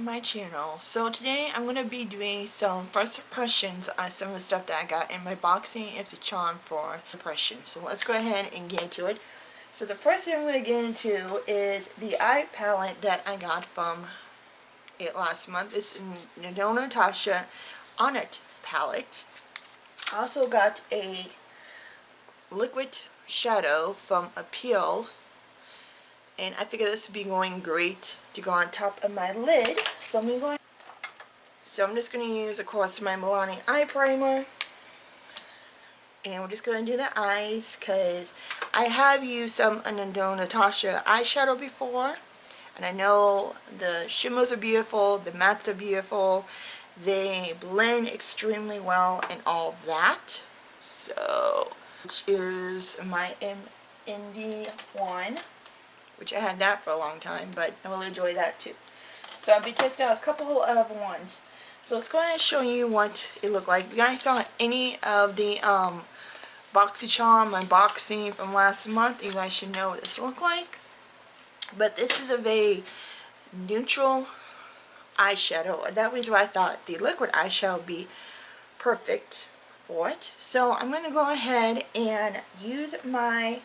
to my channel. So today I'm going to be doing some first impressions on some of the stuff that I got in my boxycharm for impressions. So let's go ahead and get into it. So the first thing I'm going to get into is the eye palette that I got from it last month. It's No Natasha On It palette. I also got a liquid shadow from a Peal, and I figured this would be going great to go on top of my lid. So I'm just going to use, of course, my Milani eye primer, and we're just going to do the eyes because I have used some No Natasha eyeshadow before, and I know the shimmers are beautiful, the mattes are beautiful, they blend extremely well and all that. So, which is my Indie one, which I had that for a long time, but I will enjoy that too. So I'll be testing out a couple of ones. So let's go ahead and show you what it looked like. If you guys saw any of the boxycharm unboxing from last month, you guys should know what this looked like. But this is a very neutral eyeshadow. That was why I thought the liquid eyeshadow would be perfect for it. So I'm going to go ahead and use my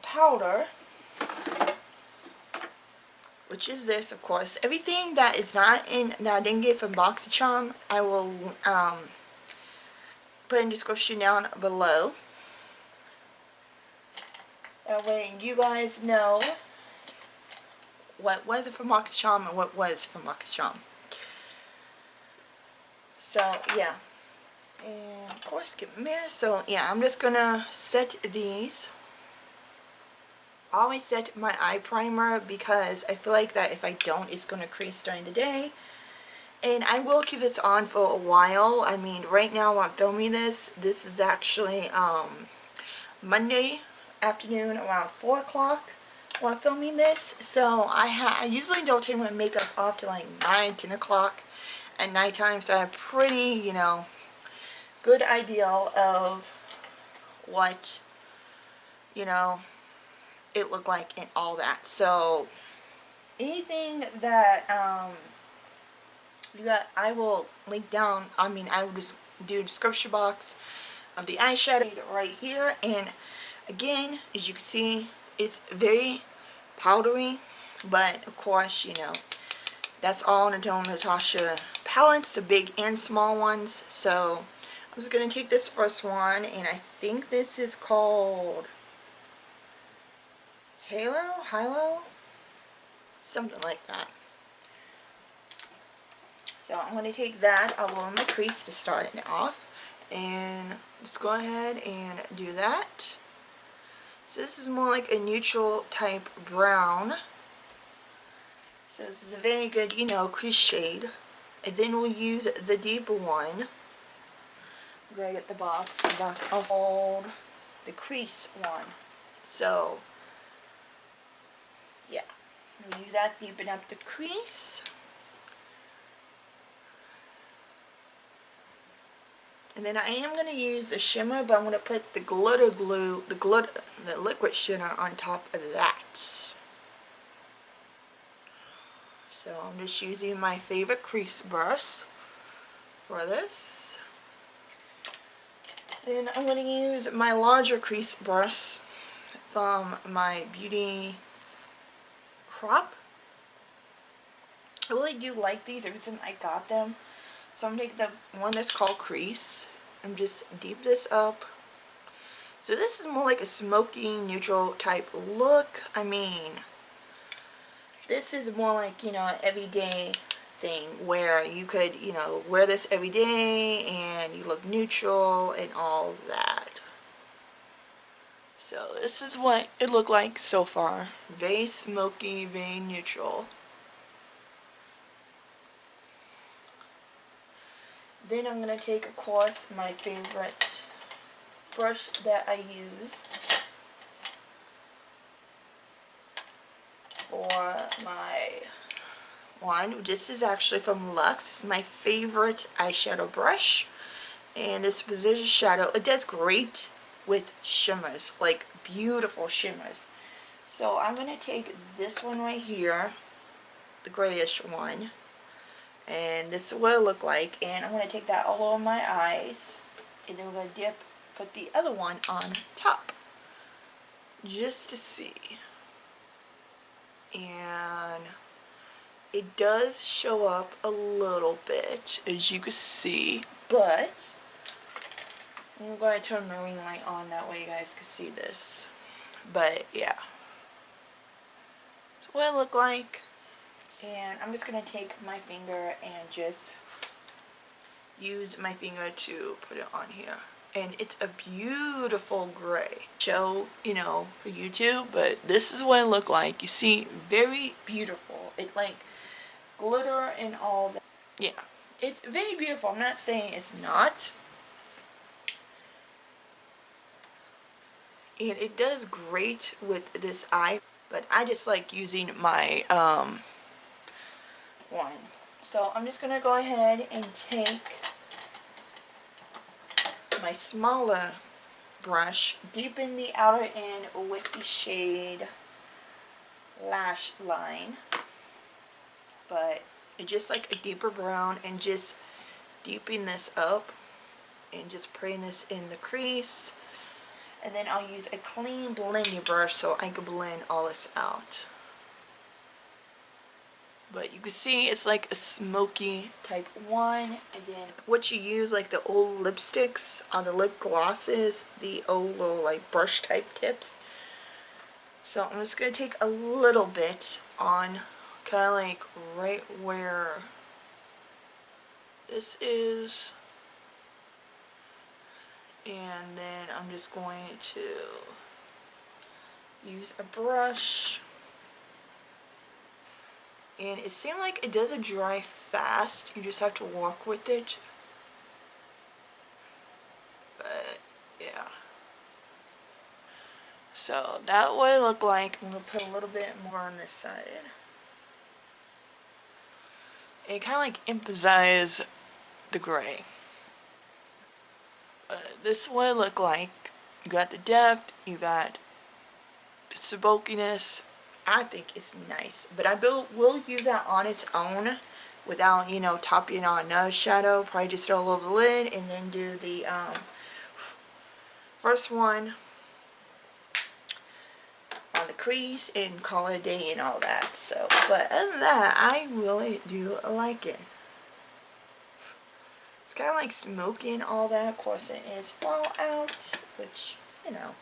powder, which is this, of course. Everything that is not in, that I didn't get from boxycharm, I will put in the description down below. That way you guys know what wasn't from boxycharm and what was from boxycharm. So yeah, and of course get them there. So yeah, I'm just gonna set these. I always set my eye primer because I feel like that if I don't, it's going to crease during the day. And I will keep this on for a while. I mean, right now while I'm filming this is actually Monday afternoon around 4 o'clock while I'm filming this. So I usually don't take my makeup off till like 9, 10 o'clock at nighttime. So I have pretty, you know, good idea of what, you know, it looked like and all that. So anything that I will link down. I mean, I will just do a description box of the eyeshadow right here. And again, as you can see, it's very powdery, but of course, you know, that's all in the No Natasha palettes, the big and small ones. So I'm just gonna take this first one, and I think this is called Halo, something like that. So I'm going to take that along my crease to start it off, and let's go ahead and do that. So this is more like a neutral type brown. So this is a very good, you know, crease shade. And then we'll use the deeper one. I'm going to get the box. The box also called the crease one. So yeah, we'll use that to deepen up the crease. And then I am going to use a shimmer, but I'm going to put the glitter glue, the liquid shimmer on top of that. So I'm just using my favorite crease brush for this. Then I'm going to use my larger crease brush from my Beauty Crop. I really do like these ever since I got them. So I'm going to take the one that's called Crease and just deep this up. So this is more like a smoky neutral type look. I mean, this is more like, you know, an everyday thing where you could, you know, wear this every day and you look neutral and all that. So this is what it looked like so far. Very smoky, very neutral. Then I'm going to take, of course, my favorite brush that I use for my one. This is actually from Lush. It's my favorite eyeshadow brush. And this Precision Shadow, it does great with shimmers, like beautiful shimmers. So I'm going to take this one right here, the grayish one. And this is what it looked like. And I'm going to take that all over my eyes. And then we're going to put the other one on top. Just to see. And it does show up a little bit, as you can see. But I'm going to turn my ring light on, that way you guys can see this. But yeah. That's what it looked like. And I'm just going to take my finger and just use my finger to put it on here. And it's a beautiful gray. Show, you know, for YouTube, but this is what it looked like. You see, very beautiful. It like glitter and all that. Yeah, it's very beautiful. I'm not saying it's not. And it does great with this eye, but I just like using my one. So I'm just gonna go ahead and take my smaller brush, deepen the outer end with the shade Lash Line, but it's just like a deeper brown, and just deepen this up and just putting this in the crease. And then I'll use a clean blending brush so I can blend all this out. But you can see it's like a smoky type one. And then what you use, like the old lipsticks on the lip glosses, the old little like brush type tips. So I'm just going to take a little bit on kind of like right where this is. And then I'm just going to use a brush. And it seemed like it doesn't dry fast. You just have to work with it. But yeah. So that what it looked like. I'm going to put a little bit more on this side. It kind of like emphasizes the gray. This is what it looked like. You got the depth, you got the smokiness. I think it's nice, but I will use that on its own without, you know, topping on another shadow. Probably just throw all over the lid and then do the first one on the crease and call it a day and all that. So, but other than that, I really do like it. It's kind of like smoky and all that. Of course, it is fallout, which, you know,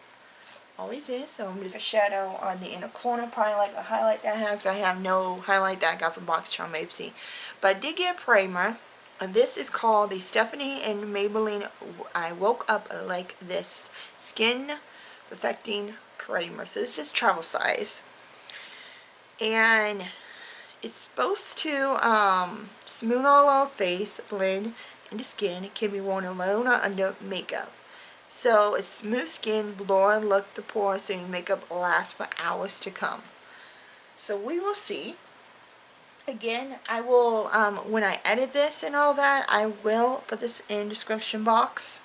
always is. So I'm just a shadow on the inner corner, probably like a highlight that I have, because I have no highlight that I got from boxycharm ipsy. But I did get a primer, and this is called the Stephanie and Maybelline I Woke Up Like This Skin Perfecting Primer. So this is travel size, and it's supposed to smooth all our face, blend into skin. It can be worn alone or under makeup. So it's smooth skin, blur and look the pores so your makeup lasts for hours to come. So we will see. Again, I will, when I edit this and all that, I will put this in description box.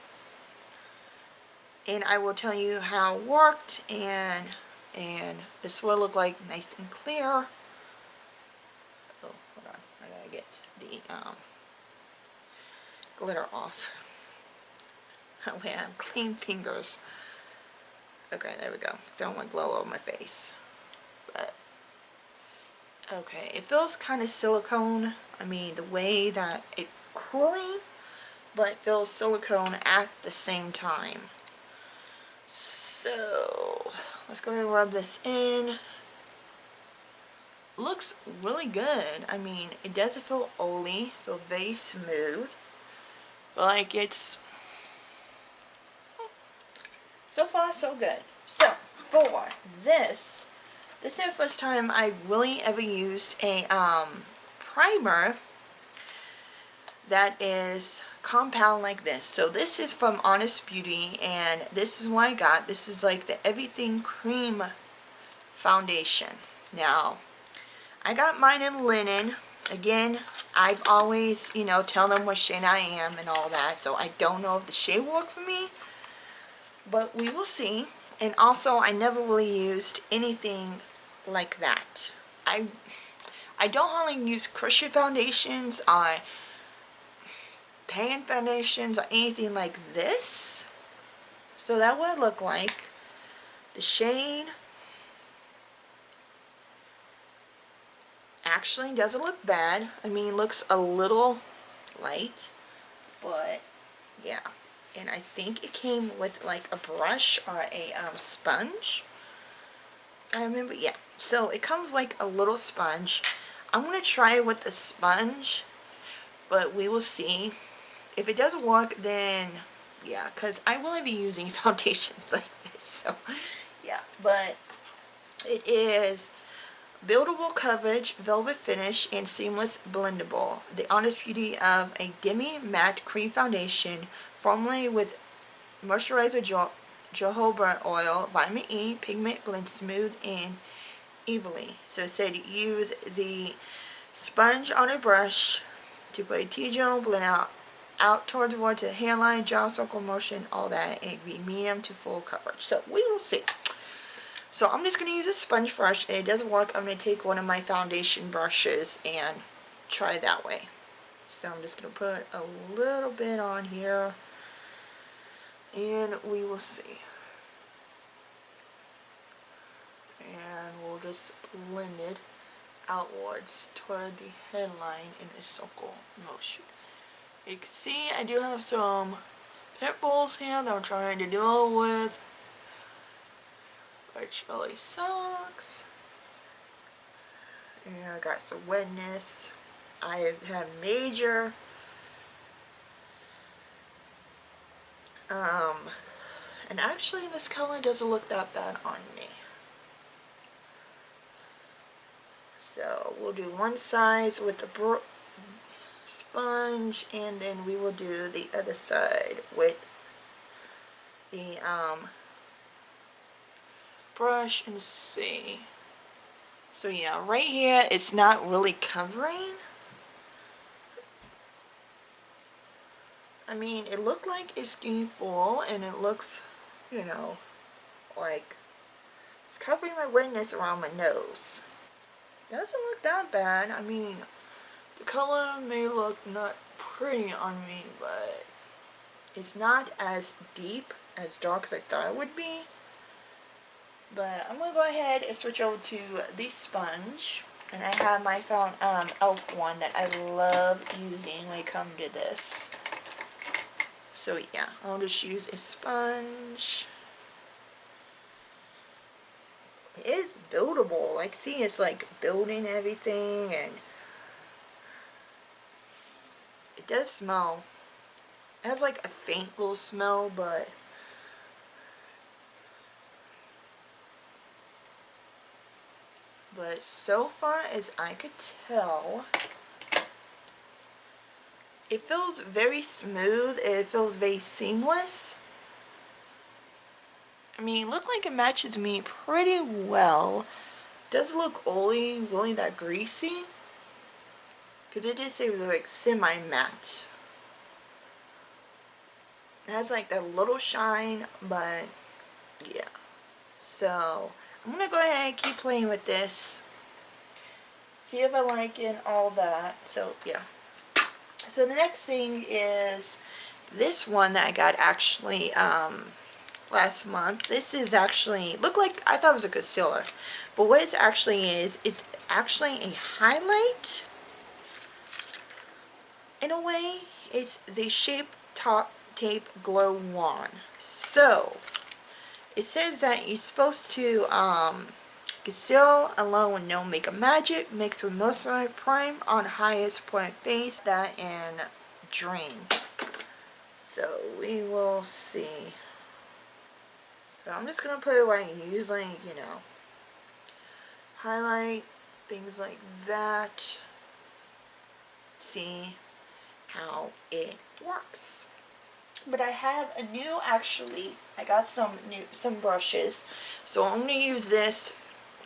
And I will tell you how it worked, and this will look like nice and clear. Oh, hold on. I gotta get the glitter off. We have clean fingers. Okay, there we go. So I don't want glow over my face. But okay, it feels kind of silicone. I mean, the way that it's cooling, but it feels silicone at the same time. So let's go ahead and rub this in. Looks really good. I mean, it doesn't feel oily. Feel very smooth. Feel like it's, so far so good. So for this is the first time I really ever used a primer that is compound like this. So this is from Honest Beauty, and this is what I got. This is like the Everything Cream foundation. Now, I got mine in linen. Again, I've always, you know, tell them what shade I am and all that, so I don't know if the shade will work for me, but we will see. And also, I never really used anything like that. I I don't only use cushion foundations, pan foundations, or anything like this. So that would look like the shade actually doesn't look bad. I mean, looks a little light, but yeah. And I think it came with like a brush or a sponge. I remember, yeah. So it comes like a little sponge. I'm going to try it with the sponge, but we will see. If it doesn't work, then yeah, because I will be using foundations like this. So yeah, but it is buildable coverage, velvet finish, and seamless blendable. The honest beauty of a demi matte cream foundation formulated with moisturizer, jojoba oil, vitamin E, pigment blend smooth and evenly. So it said use the sponge on a brush to put a T-gel, blend out towards the hairline, jaw circle motion, all that, and be medium to full coverage. So we will see. So I'm just going to use a sponge brush. If it doesn't work, I'm going to take one of my foundation brushes and try that way. So I'm just going to put a little bit on here, and we will see. And we'll just blend it outwards toward the headline in a circle motion. You can see I do have some pimples here that I'm trying to deal with, which really sucks. And I got some wetness. I have had major and actually this color doesn't look that bad on me. So we'll do one side with the sponge, and then we will do the other side with the brush and see. So yeah, right here it's not really covering. I mean, it looked like it's getting full, and it looks, you know, like it's covering my redness around my nose. Doesn't look that bad. I mean, the color may look not pretty on me, but it's not as deep, as dark as I thought it would be. But I'm going to go ahead and switch over to the sponge. And I have my e.l.f. one that I love using when it comes to this. So yeah, I'll just use a sponge. It is buildable. Like, see, it's like building everything, and it does smell. It has like a faint little smell, but so far as I could tell, it feels very smooth and it feels very seamless. I mean, it looked like it matches me pretty well. Does look oily, really that greasy. Because it did say it was like semi-matte. It has like that little shine, but yeah. So I'm going to go ahead and keep playing with this. See if I like it and all that. So yeah. So the next thing is this one that I got actually last month. This is actually, looked like, I thought it was a concealer. But what it actually is, it's actually a highlight. In a way, it's the Shape Top Tape Glow Wand. So, it says that you're supposed to conceal alone with no makeup magic, mix with moisturizer, prime on highest point face, that and drain. So, we will see. So I'm just going to put it where I usually, you know, highlight, things like that. See how it works. But I have a new, actually, I got some brushes. So I'm going to use this.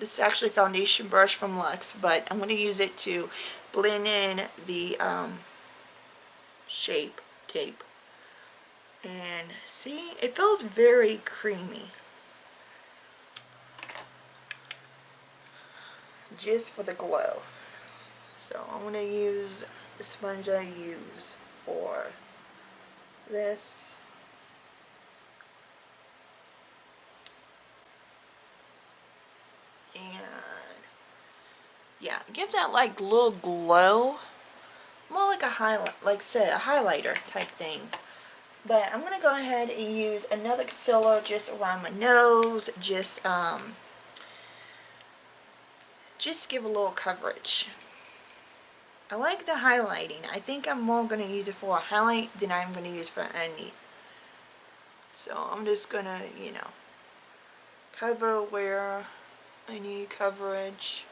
This is actually a foundation brush from Luxe, but I'm going to use it to blend in the Shape Tape. And see, it feels very creamy. Just for the glow. So I'm going to use the sponge I use for this. And yeah, give that like little glow. More like a highlight, like say a highlighter type thing. But I'm going to go ahead and use another concealer just around my nose. Just give a little coverage. I like the highlighting. I think I'm more going to use it for a highlight than I'm going to use for underneath. So I'm just going to, you know, cover where I need coverage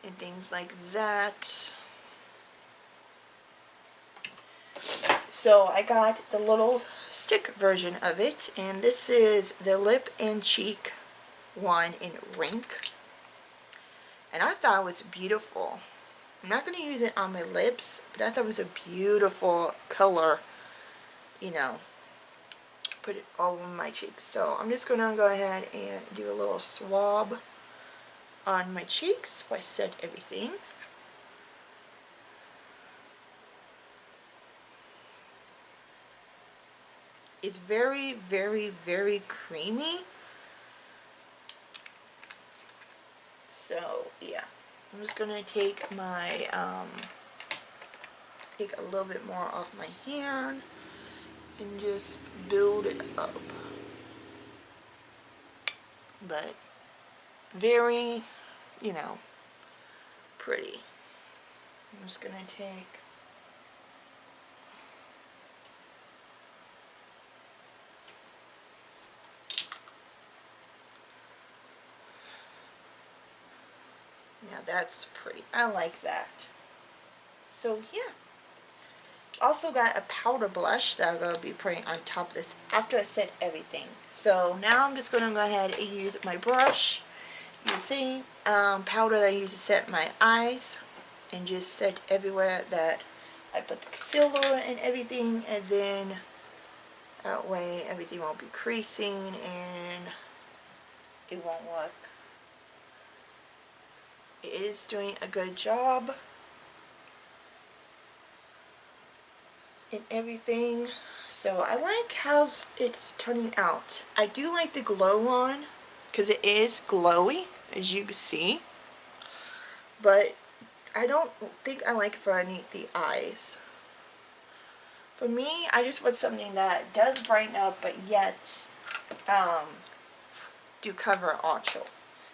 and things like that. So I got the little stick version of it, and this is the lip and cheek one in Rink. And I thought it was beautiful. I'm not going to use it on my lips, but I thought it was a beautiful color, you know, put it all over my cheeks. So I'm just going to go ahead and do a little swab on my cheeks before I set everything. It's very, very, very creamy. So yeah, I'm just gonna take my take a little bit more off my hand and just build it up. But very, you know, pretty. I'm just gonna take now that's pretty. I like that. So yeah. Also got a powder blush that I'm going to be putting on top of this after I set everything. So now I'm just going to go ahead and use my brush. You see powder that I use to set my eyes and just set everywhere that I put the concealer and everything, and then that way everything won't be creasing and it won't look. It is doing a good job and everything. So I like how it's turning out. I do like the glow on because it is glowy, as you can see, but I don't think I like it for underneath the eyes. For me, I just want something that does brighten up but yet do cover also.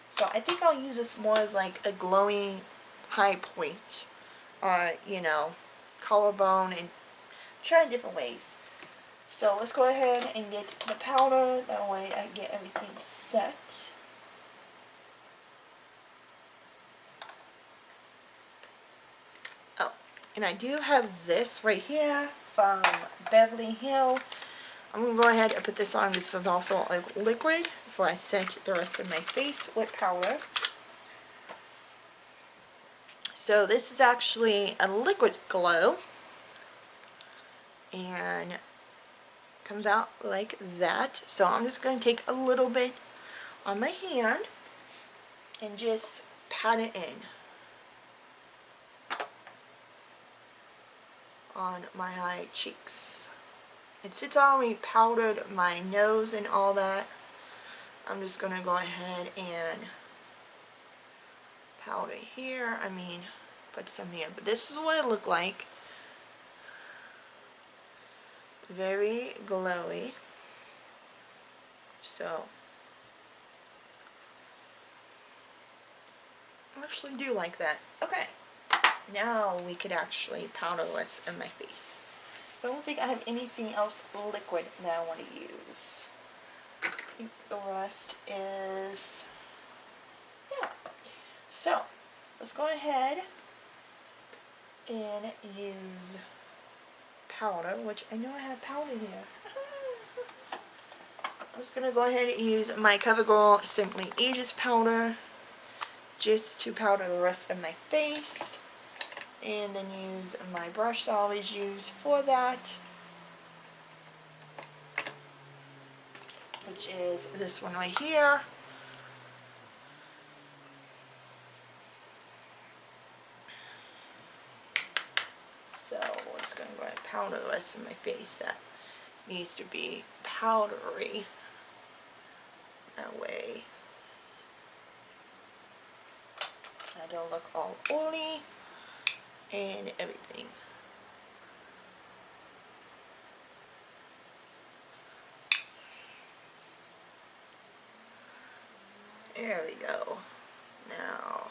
So I think I'll use this more as like a glowing high point, you know, collarbone, and try different ways. So let's go ahead and get the powder, that way I get everything set. Oh, and I do have this right here from Beverly Hills. I'm going to go ahead and put this on. This is also a liquid before I set the rest of my face with powder. So this is actually a liquid glow, and comes out like that. So I'm just going to take a little bit on my hand and just pat it in on my high cheeks. And since I already powdered my nose and all that, I'm just going to go ahead and powder here. I mean, put some here. But this is what it looked like. Very glowy. So I actually do like that. Okay, now we could actually powder the rest of my face. So I don't think I have anything else liquid that I want to use. I think the rest is, yeah. So let's go ahead and use powder, which I know I have powder here. I'm just going to go ahead and use my CoverGirl Simply Ageless powder just to powder the rest of my face, and then use my brush I always use for that, which is this one right here. rest of my face that needs to be powdery. That way I don't look all oily and everything. There we go. Now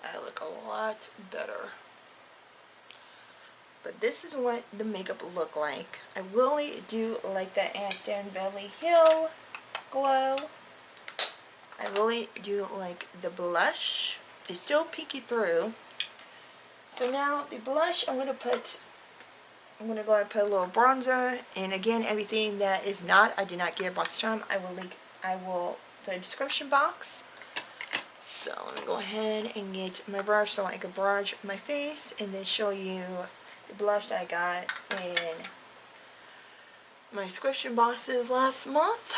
I look a lot better. But this is what the makeup look like. I really do like that Anastasia Beverly Hills glow. I really do like the blush. It's still peeky through. So now the blush I'm going to go ahead and put a little bronzer, and again everything that is not, I did not get boxycharm, I will put in the description box. So let me go ahead and get my brush so I can brush my face and then show you the blush that I got in my description boxes last month.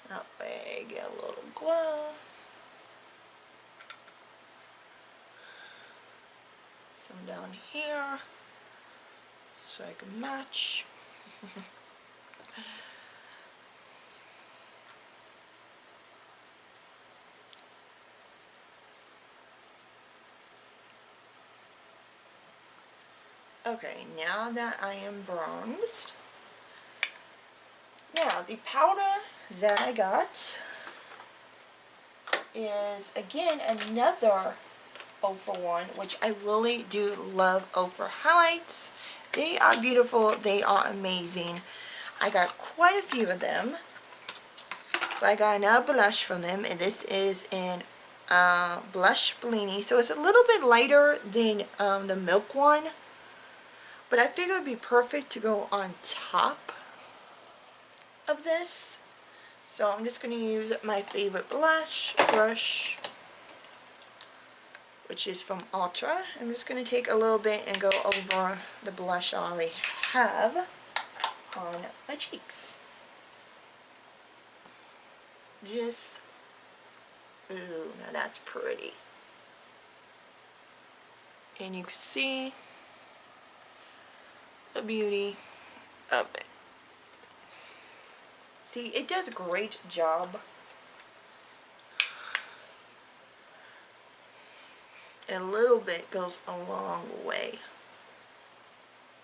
That way I get a little glow. Some down here so I can match. Okay, now that I am bronzed, now the powder that I got is again another 0 for 1, which I really do love 0 for highlights. They are beautiful, they are amazing. I got quite a few of them, but I got another blush from them, and this is in blush milani, so it's a little bit lighter than the milk one, but I figure it would be perfect to go on top of this. So I'm just going to use my favorite blush brush, which is from Ultra. I'm just going to take a little bit and go over the blush I already have on my cheeks. Just, ooh, now that's pretty. And you can see the beauty of it. See, it does a great job. And a little bit goes a long way.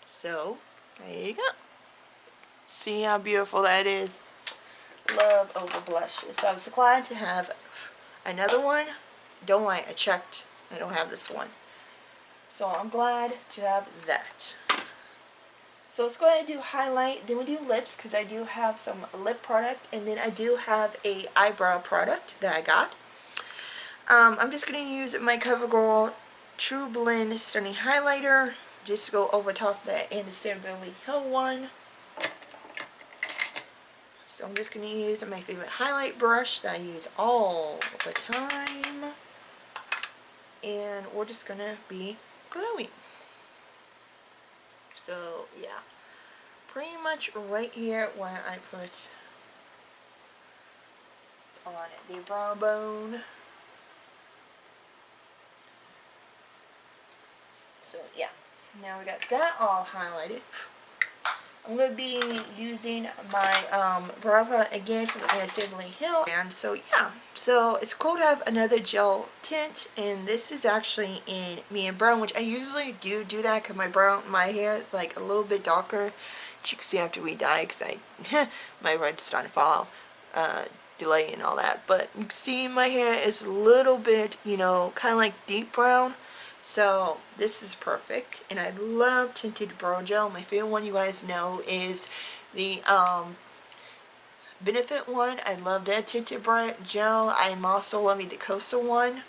So, there you go. See how beautiful that is? Love over blushes. So I was glad to have another one. Don't worry, I checked. I don't have this one. So I'm glad to have that. So let's go ahead and do highlight, then we do lips, because I do have some lip product, and then I do have a eyebrow product that I got. I'm just going to use my CoverGirl trueblnd Stunning Highlighter, just to go over top that Anastasia Beverly Hills one. So I'm just going to use my favorite highlight brush that I use all the time, and we're just going to be glowing. So yeah, pretty much right here where I put on the brow bone. So yeah, now we got that all highlighted. I'm going to be using my brow again from Anastasia Beverly Hills. And so yeah, so it's cool to have another gel tint, and this is actually in medium brown, which I usually do that because my hair is like a little bit darker, as you can see after we dye, because my red's starting to fall out, delay and all that. But you can see my hair is a little bit, you know, kind of like deep brown. So this is perfect, and I love tinted brow gel. My favorite one, you guys know, is the Benefit one. I love that tinted brow gel. I'm also loving the Coastal one.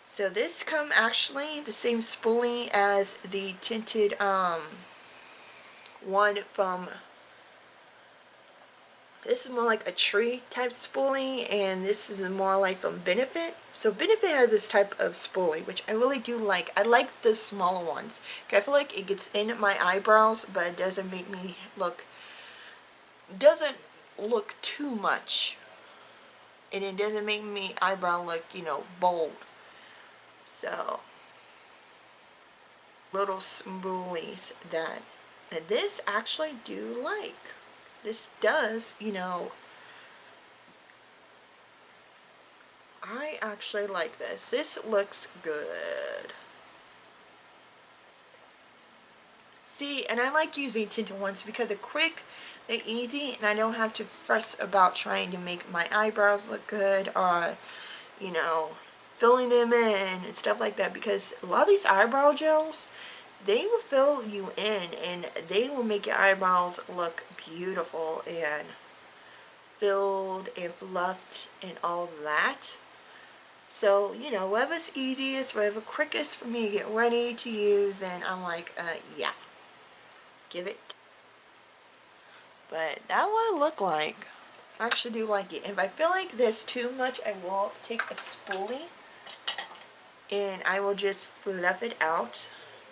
So this come actually the same spoolie as the tinted one from, this is more like a tree type spoolie, and this is more like from Benefit. So Benefit has this type of spoolie, which I really do like. I like the smaller ones. I feel like it gets in my eyebrows, but it doesn't make me look, doesn't look too much and it doesn't make me eyebrow look, you know, bold. So little spoolies that this actually do like. This does, you know, I actually like this. This looks good. See, and I like using tinted ones because they're quick, they're easy, and I don't have to fuss about trying to make my eyebrows look good or, you know, filling them in and stuff like that, because a lot of these eyebrow gels, they will fill you in and they will make your eyebrows look beautiful and filled and fluffed and all that. So, you know, whatever's easiest, whatever quickest for me to get ready to use, and I'm like, yeah, give it. But that would look like, I actually do like it. If I feel like there's too much, I will take a spoolie and I will just fluff it out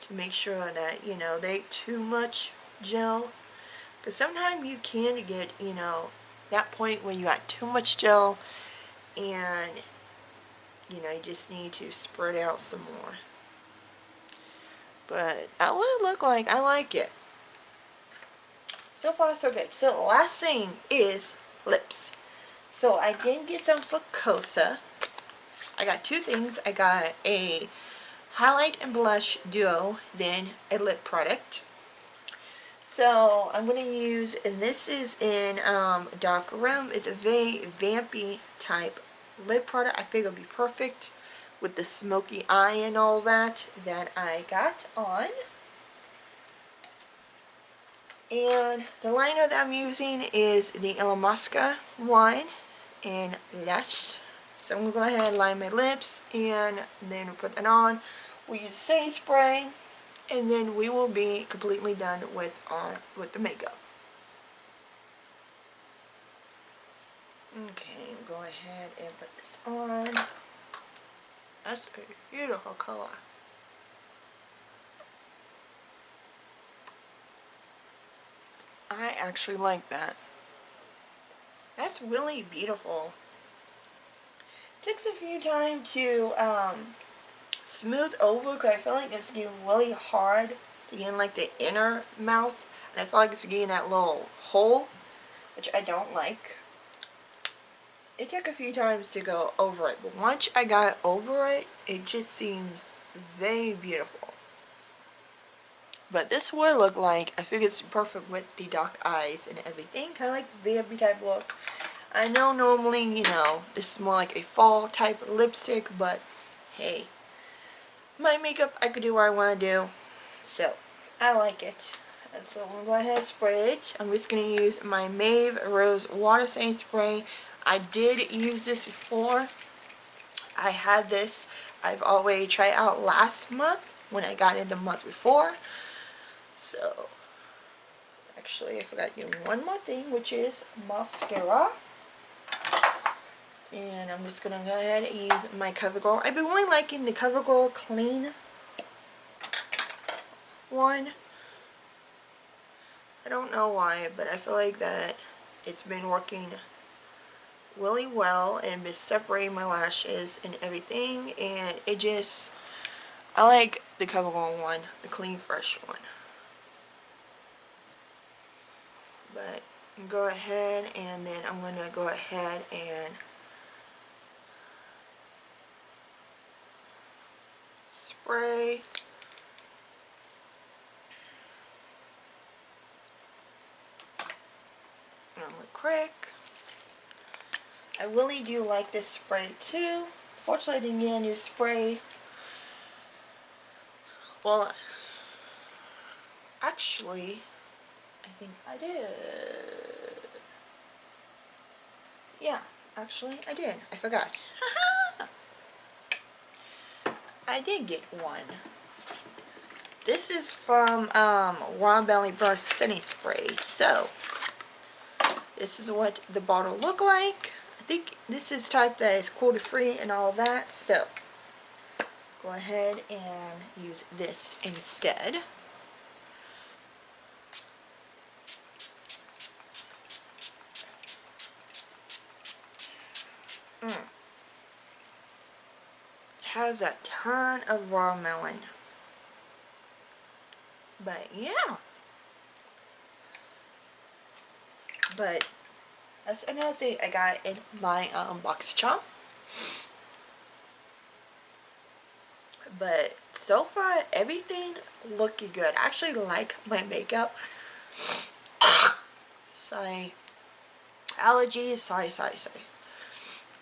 to make sure that, you know, they ain't too much gel. Because sometimes you can get, you know, that point where you got too much gel and, you know, you just need to spread out some more. But that would look like, I like it. So far so good. So the last thing is lips. So I did get some for Cosa. I got two things. I got a highlight and blush duo, then a lip product. So I'm going to use, and this is in Dark Room. It's a very vampy type lip product. I think it'll be perfect with the smoky eye and all that I got on. And the liner that I'm using is the Illamasqua one in Lush. So I'm going to go ahead and line my lips, and then we'll put that on. We'll use the setting spray, and then we will be completely done with the makeup. Okay, go ahead and put this on. That's a beautiful color. I actually like that. That's really beautiful. Takes a few times to smooth over because I feel like it's getting really hard to get in like the inner mouth, and I feel like it's getting that little hole, which I don't like. It took a few times to go over it, but once I got over it, it just seems very beautiful. But this would look like, I think it's perfect with the dark eyes and everything, kind of like vampy type look. I know normally, you know, this is more like a fall type lipstick, but hey, my makeup, I could do what I want to do, so I like it. And so I'm going to go ahead and spray it. I'm just going to use my Maeve Rose Water Stain Spray. I did use this before. I had this, I've already tried out last month when I got it the month before. So, actually I forgot to do one more thing, which is mascara. And I'm just going to go ahead and use my CoverGirl. I've been really liking the CoverGirl Clean one. I don't know why, but I feel like that it's been working really well and been separating my lashes and everything, and it just, I like the CoverGirl one, the Clean Fresh one. But go ahead, and then I'm going to go ahead and spray. Really quick. I really do like this spray too. Fortunately, I didn't get a new spray. Well, actually, I think I did. Yeah, actually, I did. I forgot. I did get one. This is from Raw Belly Brush Setting Spray. So, this is what the bottle look like. I think this is type that is cruelty free and all that. So, go ahead and use this instead. has a ton of watermelon. But yeah. But that's another thing I got in my boxycharm. But so far, everything looking good. I actually like my makeup. Sorry. Allergies. Sorry.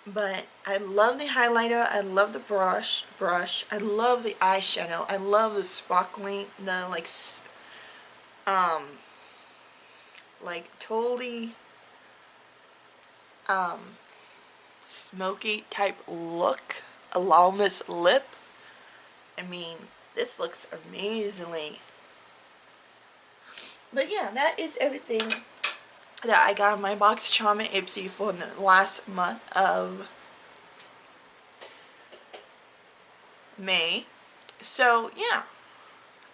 But I love the highlighter. I love the brush. I love the eyeshadow. I love the sparkling, the like totally smoky type look along this lip. I mean, this looks amazingly. But yeah, that is everything that I got in my boxycharm and Ipsy for the last month of May. So yeah,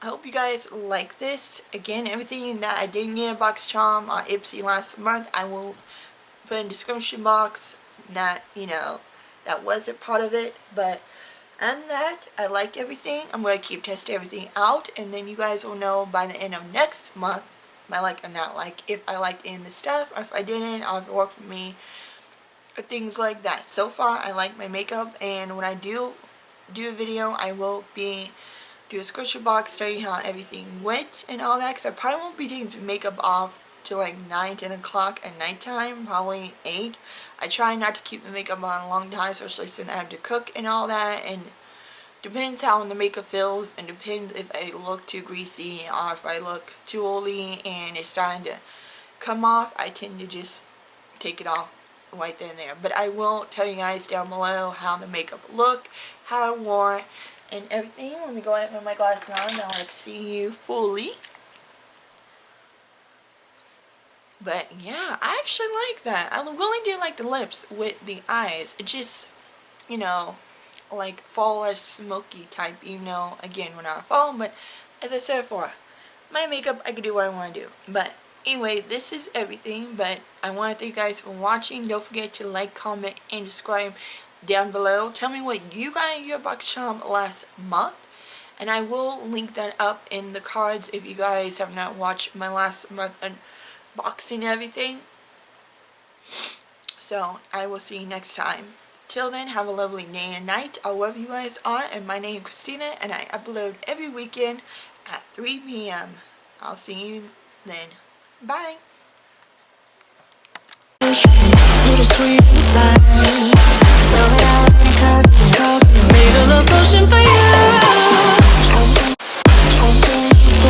I hope you guys like this. Again, everything that I didn't get in boxycharm or Ipsy last month, I will put in the description box. That, you know, that wasn't part of it, but and that I liked everything. I'm going to keep testing everything out, and then you guys will know by the end of next month my like or not like, if I liked in the stuff, or if I didn't, or if it worked for me, or things like that. So far, I like my makeup, and when I do a video, I will do a description box, tell you how everything went and all that, because I probably won't be taking some makeup off till like 9-10 o'clock at nighttime, probably 8. I try not to keep the makeup on a long time, especially since I have to cook and all that, and depends how the makeup feels, and depends if I look too greasy or if I look too oily and it's starting to come off. I tend to just take it off right then and there. But I will tell you guys down below how the makeup looked, how I wore it, and everything. Let me go ahead and put my glasses on now I can see you fully. But yeah, I actually like that. I really did like the lips with the eyes. It just, you know, like fall-ish smoky type, even though, again, we're not fall, but as I said before, my makeup, I can do what I want to do. But anyway, this is everything, but I want to thank you guys for watching. Don't forget to like, comment, and subscribe down below. Tell me what you got in your boxycharm last month, and I will link that up in the cards if you guys have not watched my last month unboxing everything. So I will see you next time. Till then, have a lovely day and night, or wherever you guys are. And my name is Christina, and I upload every weekend at 3 p.m. I'll see you then. Bye.